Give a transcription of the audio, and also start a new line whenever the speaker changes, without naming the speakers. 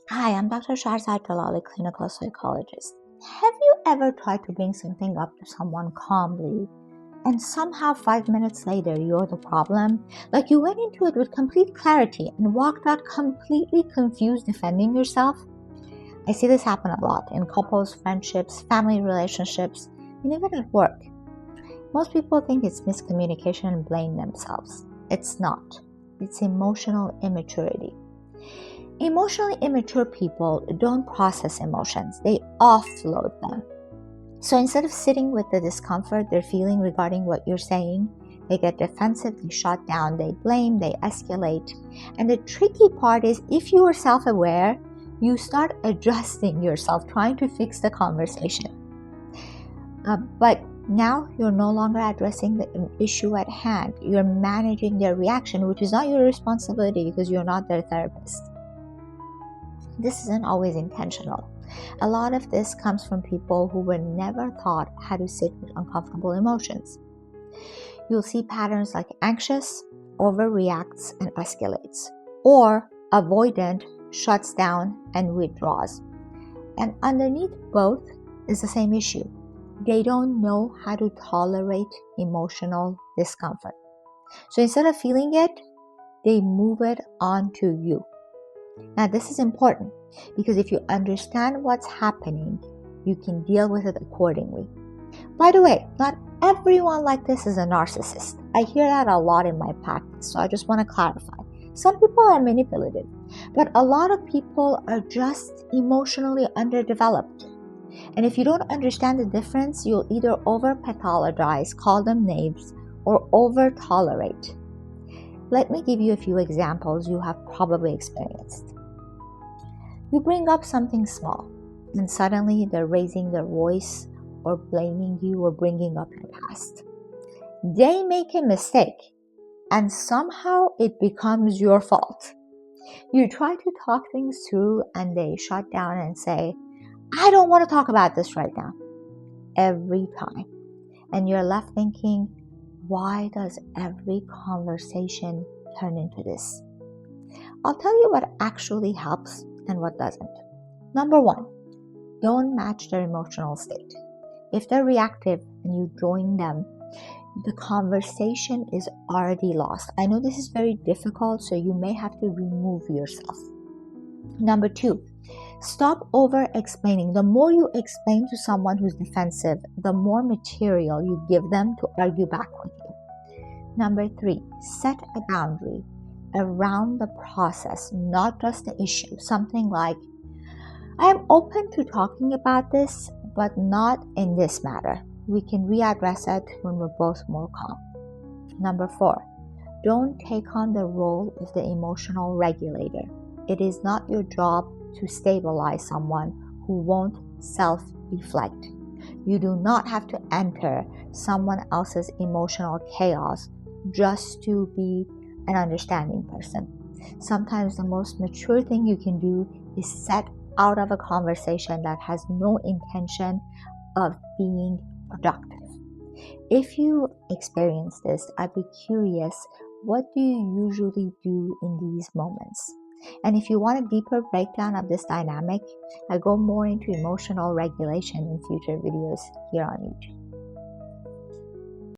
Hi, I'm Dr. Sharzad Dalali, clinical psychologist. Have you ever tried to bring something up to someone calmly and somehow 5 minutes later you're the problem? Like you went into it with complete clarity and walked out completely confused defending yourself? I see this happen a lot in couples, friendships, family relationships, and even at work. Most people think it's miscommunication and blame themselves. It's not. It's emotional immaturity. Emotionally immature people don't process emotions, they offload them. So instead of sitting with the discomfort they're feeling regarding what you're saying, they get defensive, they shut down, they blame, they escalate. And the tricky part is if you are self-aware, you start adjusting yourself, trying to fix the conversation. But now you're no longer addressing the issue at hand. You're managing their reaction, which is not your responsibility because you're not their therapist. This isn't always intentional. A lot of this comes from people who were never taught how to sit with uncomfortable emotions. You'll see patterns like anxious, overreacts and escalates, or avoidant, shuts down and withdraws. And underneath both is the same issue. They don't know how to tolerate emotional discomfort. So instead of feeling it, they move it onto you. Now, this is important because if you understand what's happening, you can deal with it accordingly. By the way, not everyone like this is a narcissist. I hear that a lot in my practice, so I just want to clarify. Some people are manipulative, but a lot of people are just emotionally underdeveloped. And if you don't understand the difference, you'll either over-pathologize, call them names, or over-tolerate. Let me give you a few examples you have probably experienced. You bring up something small, and suddenly they're raising their voice or blaming you or bringing up your past. They make a mistake, and somehow it becomes your fault. You try to talk things through, and they shut down and say, I don't want to talk about this right now. Every time. And you're left thinking, why does every conversation turn into this? I'll tell you what actually helps and what doesn't. Number one, don't match their emotional state. If they're reactive and you join them, the conversation is already lost. I know this is very difficult, so you may have to remove yourself. Number two, stop over-explaining. The more you explain to someone who's defensive, the more material you give them to argue back with you. Number three, set a boundary around the process, not just the issue. Something like, I am open to talking about this, but not in this matter. We can readdress it when we're both more calm. Number four, don't take on the role of the emotional regulator. It is not your job to stabilize someone who won't self-reflect. You do not have to enter someone else's emotional chaos just to be an understanding person. Sometimes the most mature thing you can do is set out of a conversation that has no intention of being productive. If you experience this, I'd be curious, what do you usually do in these moments? And if you want a deeper breakdown of this dynamic, I go more into emotional regulation in future videos here on YouTube.